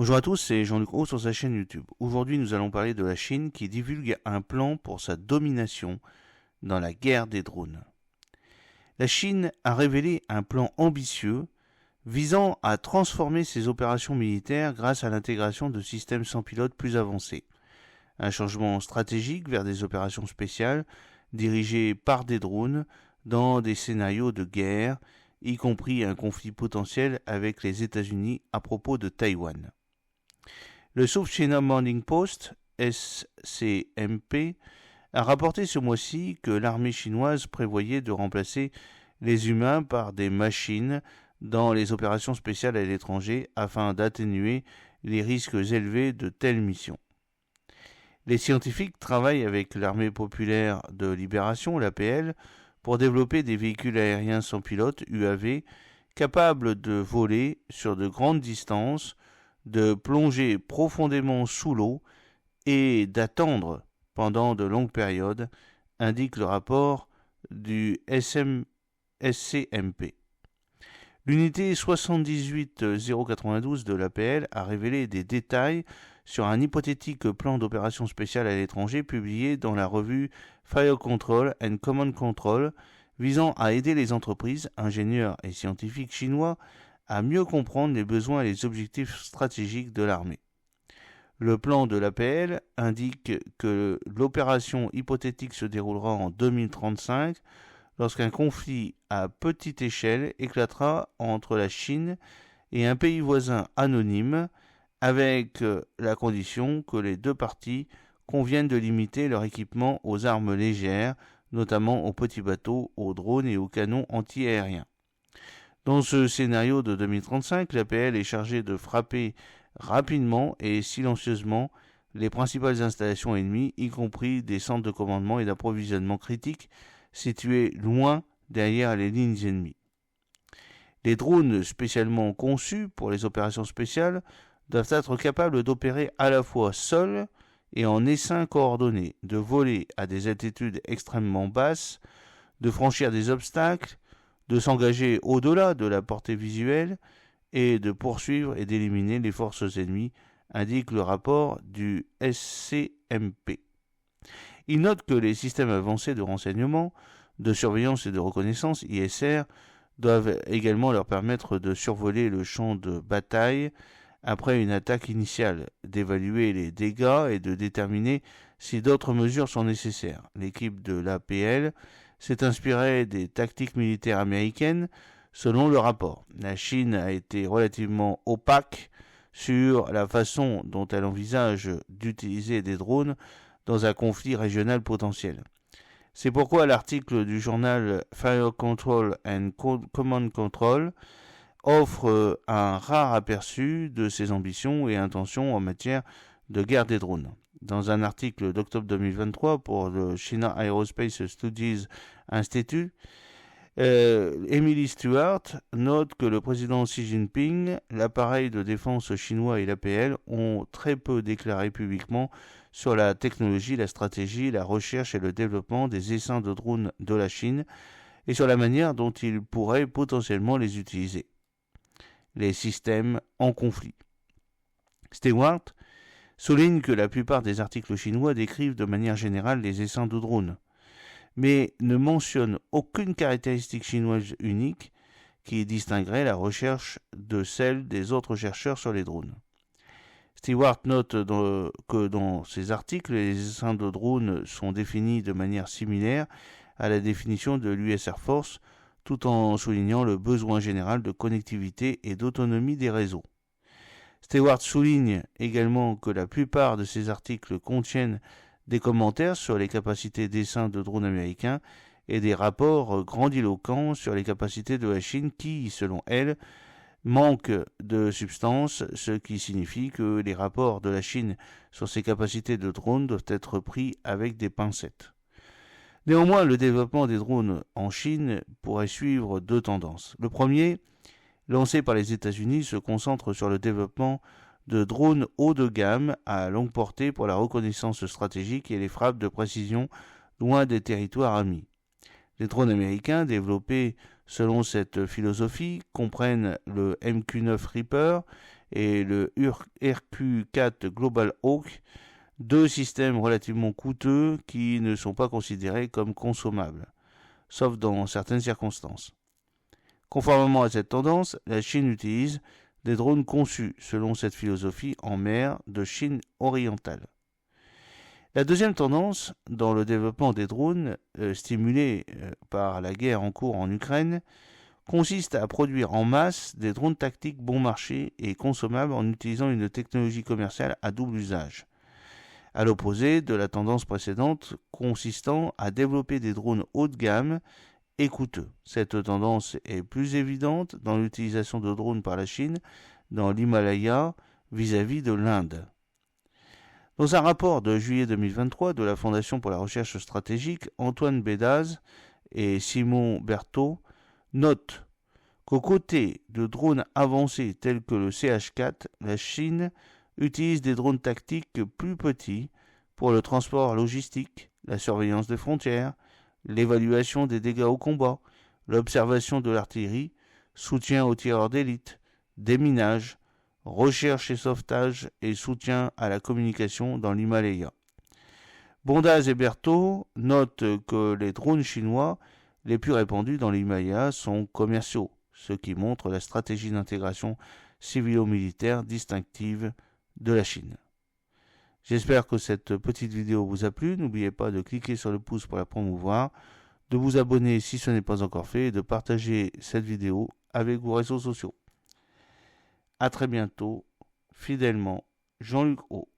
Bonjour à tous, c'est Jean-Luc Roux sur sa chaîne YouTube. Aujourd'hui, nous allons parler de la Chine qui divulgue un plan pour sa domination dans la guerre des drones. La Chine a révélé un plan ambitieux visant à transformer ses opérations militaires grâce à l'intégration de systèmes sans pilote plus avancés. Un changement stratégique vers des opérations spéciales dirigées par des drones dans des scénarios de guerre, y compris un conflit potentiel avec les États-Unis à propos de Taïwan. Le South China Morning Post, SCMP, a rapporté ce mois-ci que l'armée chinoise prévoyait de remplacer les humains par des machines dans les opérations spéciales à l'étranger afin d'atténuer les risques élevés de telles missions. Les scientifiques travaillent avec l'Armée populaire de libération, l'APL, pour développer des véhicules aériens sans pilote, UAV, capables de voler sur de grandes distances, de plonger profondément sous l'eau et d'attendre pendant de longues périodes, indique le rapport du SCMP. L'unité 78092 de l'APL a révélé des détails sur un hypothétique plan d'opération spéciale à l'étranger publié dans la revue Fire Control and Command Control, visant à aider les entreprises, ingénieurs et scientifiques chinois à mieux comprendre les besoins et les objectifs stratégiques de l'armée. Le plan de l'APL indique que l'opération hypothétique se déroulera en 2035 lorsqu'un conflit à petite échelle éclatera entre la Chine et un pays voisin anonyme, avec la condition que les deux parties conviennent de limiter leur équipement aux armes légères, notamment aux petits bateaux, aux drones et aux canons anti-aériens. Dans ce scénario de 2035, l'APL est chargée de frapper rapidement et silencieusement les principales installations ennemies, y compris des centres de commandement et d'approvisionnement critiques situés loin derrière les lignes ennemies. Les drones spécialement conçus pour les opérations spéciales doivent être capables d'opérer à la fois seuls et en essaim coordonné, de voler à des altitudes extrêmement basses, de franchir des obstacles, de s'engager au-delà de la portée visuelle et de poursuivre et d'éliminer les forces ennemies, indique le rapport du SCMP. Il note que les systèmes avancés de renseignement, de surveillance et de reconnaissance, ISR, doivent également leur permettre de survoler le champ de bataille après une attaque initiale, d'évaluer les dégâts et de déterminer si d'autres mesures sont nécessaires. L'équipe de l'APL s'est inspirée des tactiques militaires américaines selon le rapport. La Chine a été relativement opaque sur la façon dont elle envisage d'utiliser des drones dans un conflit régional potentiel. C'est pourquoi l'article du journal Fire Control and Command Control offre un rare aperçu de ses ambitions et intentions en matière de guerre des drones. Dans un article d'octobre 2023 pour le China Aerospace Studies Institute, Emily Stewart note que le président Xi Jinping, l'appareil de défense chinois et l'APL ont très peu déclaré publiquement sur la technologie, la stratégie, la recherche et le développement des essaims de drones de la Chine et sur la manière dont ils pourraient potentiellement les utiliser. Les systèmes en conflit. Stewart souligne que la plupart des articles chinois décrivent de manière générale les essaims de drones, mais ne mentionne aucune caractéristique chinoise unique qui distinguerait la recherche de celle des autres chercheurs sur les drones. Stewart note que dans ces articles, les essaims de drones sont définis de manière similaire à la définition de l'US Air Force, tout en soulignant le besoin général de connectivité et d'autonomie des réseaux. Stewart souligne également que la plupart de ces articles contiennent des commentaires sur les capacités d'essaims de drones américains et des rapports grandiloquents sur les capacités de la Chine qui, selon elle, manquent de substance, ce qui signifie que les rapports de la Chine sur ses capacités de drones doivent être pris avec des pincettes. Néanmoins, le développement des drones en Chine pourrait suivre deux tendances. Le premier, lancé par les États-Unis, se concentre sur le développement de drones haut de gamme à longue portée pour la reconnaissance stratégique et les frappes de précision loin des territoires amis. Les drones américains développés selon cette philosophie comprennent le MQ-9 Reaper et le RQ-4 Global Hawk, deux systèmes relativement coûteux qui ne sont pas considérés comme consommables, sauf dans certaines circonstances. Conformément à cette tendance, la Chine utilise des drones conçus selon cette philosophie en mer de Chine orientale. La deuxième tendance dans le développement des drones, stimulée par la guerre en cours en Ukraine, consiste à produire en masse des drones tactiques bon marché et consommables en utilisant une technologie commerciale à double usage, à l'opposé de la tendance précédente consistant à développer des drones haut de gamme et coûteux. Cette tendance est plus évidente dans l'utilisation de drones par la Chine dans l'Himalaya vis-à-vis de l'Inde. Dans un rapport de juillet 2023 de la Fondation pour la recherche stratégique, Antoine Bédaz et Simon Berthaud notent qu'aux côtés de drones avancés tels que le CH4, la Chine utilise des drones tactiques plus petits pour le transport logistique, la surveillance des frontières, l'évaluation des dégâts au combat, l'observation de l'artillerie, soutien aux tireurs d'élite, déminage, recherche et sauvetage et soutien à la communication dans l'Himalaya. Bondaz et Berthaud notent que les drones chinois les plus répandus dans l'Himalaya sont commerciaux, ce qui montre la stratégie d'intégration civilo-militaire distinctive de la Chine. J'espère que cette petite vidéo vous a plu. N'oubliez pas de cliquer sur le pouce pour la promouvoir, de vous abonner si ce n'est pas encore fait et de partager cette vidéo avec vos réseaux sociaux. A très bientôt, fidèlement, Jean-Luc O.